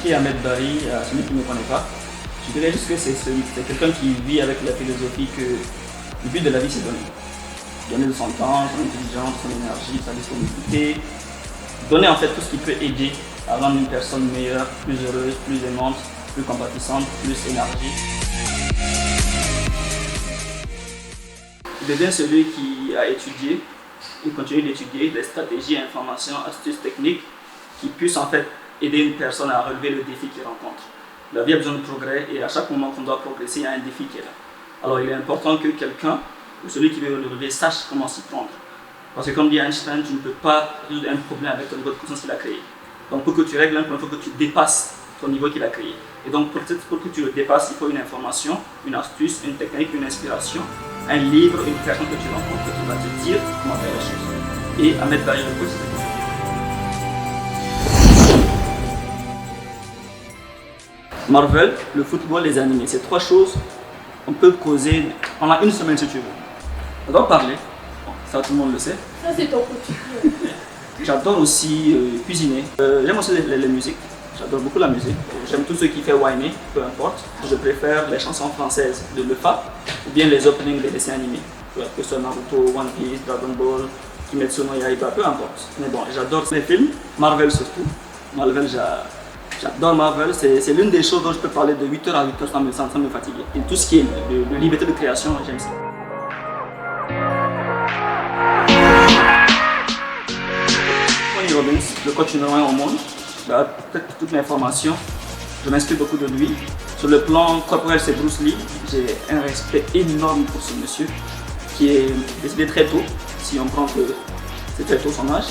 Qui est Ahmed Bari, celui qui ne me connaît pas? Je dirais juste que c'est quelqu'un qui vit avec la philosophie que le but de la vie c'est donner. Donner de son temps, son intelligence, son énergie, sa disponibilité. Donner en fait tout ce qui peut aider à rendre une personne meilleure, plus heureuse, plus aimante, plus compatissante, plus énergique. Il devient celui qui a étudié et continue d'étudier des stratégies, informations, astuces techniques qui puissent en fait aider une personne à relever le défi qu'il rencontre. La vie a besoin de progrès et à chaque moment qu'on doit progresser, il y a un défi qui est là. Alors il est important que quelqu'un, ou celui qui veut le relever, sache comment s'y prendre. Parce que comme dit Einstein, tu ne peux pas résoudre un problème avec ton niveau de conscience qu'il a créé. Donc pour que tu règles un problème, il faut que tu dépasses ton niveau qu'il a créé. Et donc pour que tu le dépasses, il faut une information, une astuce, une technique, une inspiration, un livre, une personne que tu rencontres qui va te dire comment faire les choses. Et Ahmed Bari, le coach, c'est ça. Marvel, le football, les animés, ces trois choses, on peut causer pendant une semaine si tu veux. On doit parler, bon, ça tout le monde le sait. Ça c'est ton quotidien. J'adore aussi cuisiner. J'aime aussi les musiques, j'adore beaucoup la musique. J'aime tout ce qui fait whiner, peu importe. Je préfère les chansons françaises de Lefa ou bien les openings des dessins animés. Que ce soit Naruto, One Piece, Dragon Ball, Kimetsu no Yaiba, peu importe. Mais bon, j'adore les films, Marvel surtout. Marvel, j'adore Marvel, c'est l'une des choses dont je peux parler de 8h à 8h sans me fatiguer. Et tout ce qui est de liberté de création, j'aime ça. Tony Robbins, le coach numéro 1 au monde, peut-être toutes mes formations, je m'inspire beaucoup de lui. Sur le plan corporel, c'est Bruce Lee, j'ai un respect énorme pour ce monsieur qui est décédé très tôt, si on prend que c'est très tôt son âge.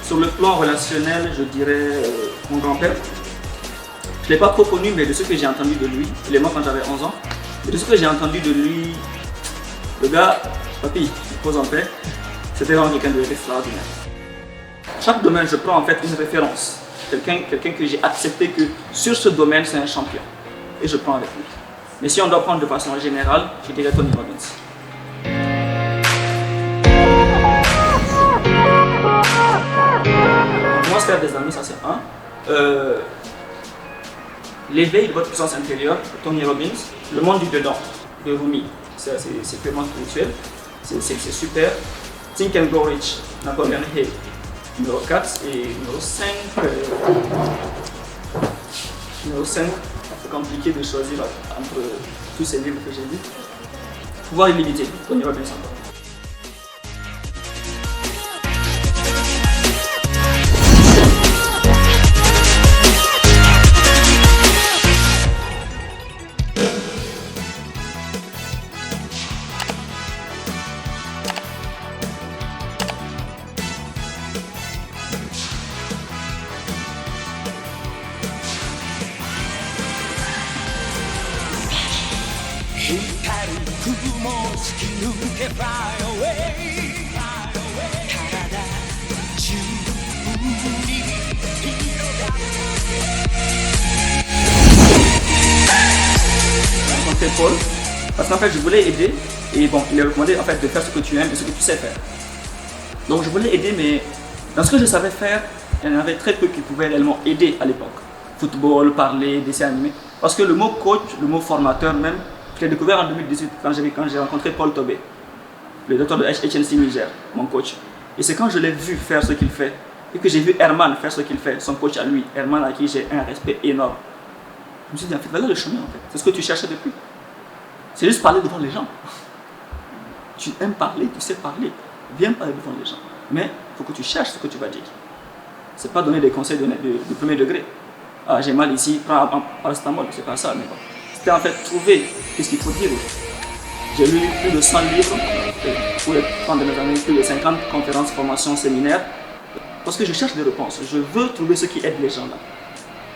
Sur le plan relationnel, je dirais mon grand-père. Je ne l'ai pas trop connu, mais de ce que j'ai entendu de lui, il est mort quand j'avais 11 ans, et de ce que j'ai entendu de lui, le gars, papy, il pose en paix, c'était vraiment quelqu'un d'extraordinaire. Chaque domaine, je prends en fait une référence, quelqu'un que j'ai accepté que sur ce domaine, c'est un champion, et je prends avec lui. Mais si on doit prendre de façon générale, je dirais Tony Robbins. Comment se faire des amis, ça c'est un. L'éveil de votre puissance intérieure, Tony Robbins. Le monde du dedans, de Rumi. C'est purement spirituel, c'est super. Think and Grow Rich, Napoleon Hill. Numéro 4 et numéro 5. Numéro 5, c'est compliqué de choisir entre tous ces livres que j'ai lus. Pouvoir illimité, Tony Robbins encore. Paul, parce qu'en fait je voulais aider et bon il est recommandé en fait de faire ce que tu aimes et ce que tu sais faire. Donc je voulais aider, mais dans ce que je savais faire, il y en avait très peu qui pouvaient réellement aider à l'époque. Football, parler, dessin animé. Parce que le mot coach, le mot formateur même, je l'ai découvert en 2018 quand j'ai rencontré Paul Tobé, le docteur de HNC Niger, mon coach. Et c'est quand je l'ai vu faire ce qu'il fait et que j'ai vu Herman faire ce qu'il fait, son coach à lui, Herman à qui j'ai un respect énorme. Je me suis dit en fait voilà le chemin en fait, c'est ce que tu cherchais depuis. C'est juste parler devant les gens. Tu aimes parler, tu sais parler. Viens parler devant les gens. Mais il faut que tu cherches ce que tu vas dire. C'est pas donner des conseils de premier degré. Ah, j'ai mal ici, prends un paracétamol, c'est pas ça. Mais bon. C'était en fait trouver ce qu'il faut dire. J'ai lu plus de 100 livres, pour les prendre mes années, plus de 50 conférences, formations, séminaires. Parce que je cherche des réponses. Je veux trouver ce qui aide les gens là.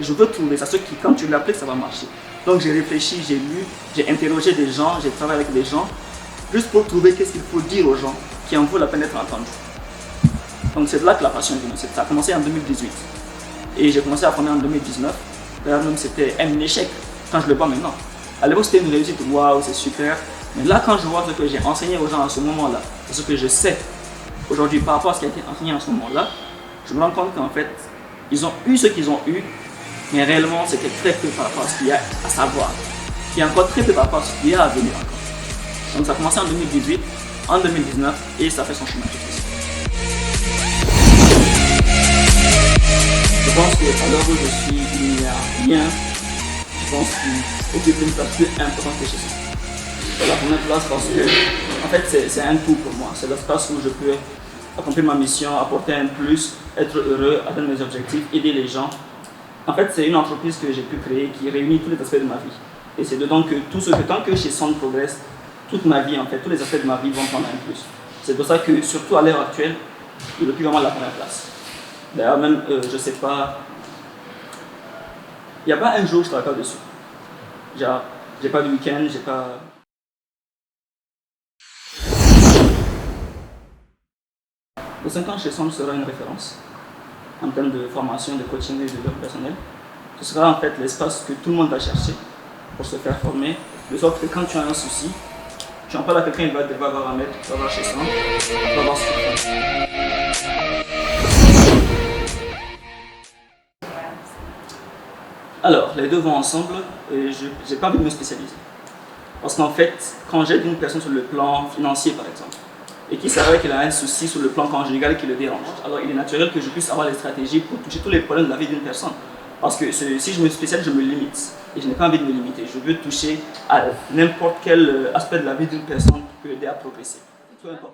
Je veux trouver ça, ce qui, quand tu l'appliques, ça va marcher. Donc j'ai réfléchi, j'ai lu, j'ai interrogé des gens, j'ai travaillé avec des gens, juste pour trouver qu'est-ce qu'il faut dire aux gens qui en vaut la peine d'être entendus. Donc c'est là que la passion est venue. Ça a commencé en 2018. Et j'ai commencé à former en 2019. D'ailleurs même c'était un échec quand je le vois maintenant. À l'époque c'était une réussite, waouh, c'est super. Mais là quand je vois ce que j'ai enseigné aux gens à ce moment-là, et ce que je sais aujourd'hui par rapport à ce qui a été enseigné à ce moment-là, je me rends compte qu'en fait, ils ont eu ce qu'ils ont eu mais réellement c'était très peu par rapport à ce qu'il y a à savoir. Il y a encore très peu par rapport à ce qu'il y a à venir encore. Donc ça a commencé en 2018, en 2019 et ça fait son chemin tout ici. Je pense qu'à l'heure où je suis, il n'y a rien, je pense, qui occupe une place plus importante que chez ça. C'est la première place parce que, en fait, c'est un tout pour moi. C'est l'espace où je peux accomplir ma mission, apporter un plus, être heureux, atteindre mes objectifs, aider les gens. En fait, c'est une entreprise que j'ai pu créer qui réunit tous les aspects de ma vie. Et c'est dedans que tant que chez Sound progresse, toute ma vie, en fait, tous les aspects de ma vie vont prendre un plus. C'est pour ça que, surtout à l'heure actuelle, il occupe vraiment la première place. D'ailleurs, même, je sais pas, il n'y a pas un jour où je ne travaille pas dessus. Genre, j'ai pas de week-end, j'ai pas... Dans 5 ans, chez Sound sera une référence en termes de formation, de coaching et de développement personnel. Ce sera en fait l'espace que tout le monde va chercher pour se faire former, de sorte que quand tu as un souci, tu en parles à quelqu'un, il va avoir un maître, tu vas voir chez Sound, tu vas voir ce qu'il fait. Alors, les deux vont ensemble et je n'ai pas envie de me spécialiser. Parce qu'en fait, quand j'aide une personne sur le plan financier par exemple, et qu'il s'avère qu'il a un souci sur le plan conjugal qui le dérange, alors il est naturel que je puisse avoir les stratégies pour toucher tous les problèmes de la vie d'une personne. Parce que si je me spécialise, je me limite. Et je n'ai pas envie de me limiter. Je veux toucher à n'importe quel aspect de la vie d'une personne qui peut l'aider à progresser. Peu importe.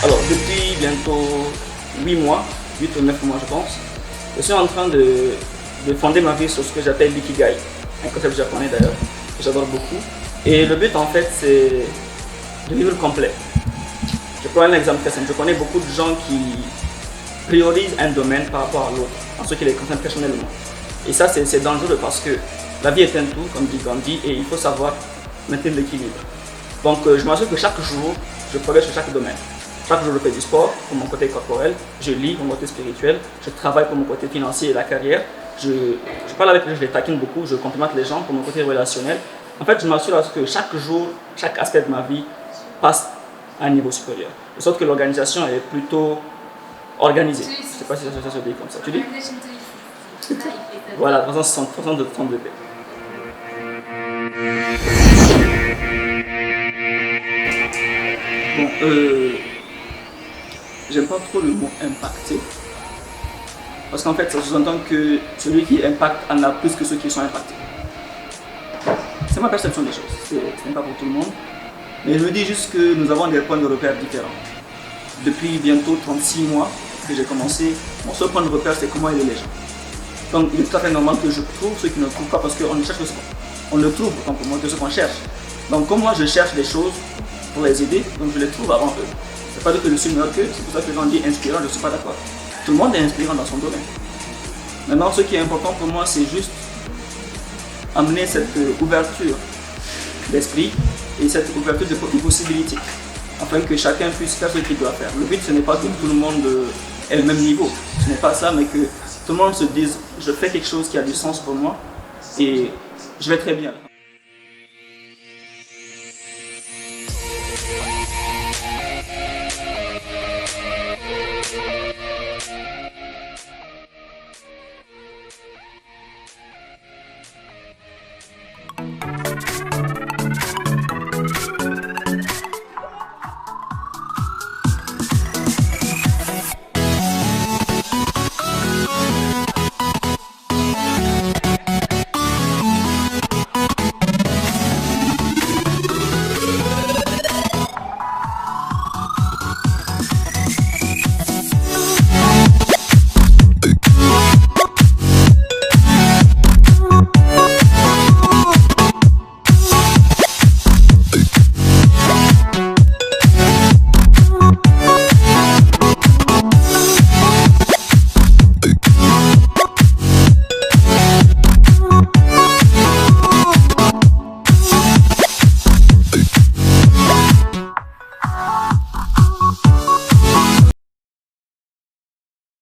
Alors, depuis bientôt 8 mois, 8 ou 9 mois je pense, je suis en train de fonder ma vie sur ce que j'appelle l'ikigai, un concept japonais d'ailleurs, que j'adore beaucoup. Et le but en fait c'est de vivre complet. Je prends un exemple très simple, je connais beaucoup de gens qui priorisent un domaine par rapport à l'autre, en ce qui les concerne personnellement. Et ça c'est dangereux parce que la vie est un tout, comme dit Gandhi, et il faut savoir maintenir l'équilibre. Donc je m'assure que chaque jour, je progresse sur chaque domaine. Chaque jour, je fais du sport pour mon côté corporel, je lis pour mon côté spirituel, je travaille pour mon côté financier et la carrière, je parle avec les gens, je les taquine beaucoup, je complimente les gens pour mon côté relationnel. En fait, je m'assure que chaque jour, chaque aspect de ma vie passe à un niveau supérieur. De sorte que l'organisation est plutôt organisée. Je ne sais pas si ça se dit comme ça. Tu dis? Voilà, 360 de 30 degrés. Bon, j'aime pas trop le mot impacter. Parce qu'en fait, ça sous-entend que celui qui impacte en a plus que ceux qui sont impactés. C'est ma perception des choses, ce n'est pas pour tout le monde. Mais je me dis juste que nous avons des points de repère différents. Depuis bientôt 36 mois que j'ai commencé, mon seul point de repère c'est comment aider les gens. Donc il est tout à fait normal que je trouve ceux qui ne trouvent pas parce qu'on cherche on le trouve autant pour moi que ce qu'on cherche. Donc comme moi je cherche des choses pour les aider, donc je les trouve avant eux. C'est pas dire que je suis meilleur qu'eux, c'est pour ça que les gens disent inspirant, je ne suis pas d'accord. Tout le monde est inspirant dans son domaine. Maintenant ce qui est important pour moi c'est juste amener cette ouverture d'esprit et cette ouverture de possibilités afin que chacun puisse faire ce qu'il doit faire. Le but ce n'est pas que tout le monde ait le même niveau, ce n'est pas ça, mais que tout le monde se dise je fais quelque chose qui a du sens pour moi et je vais très bien.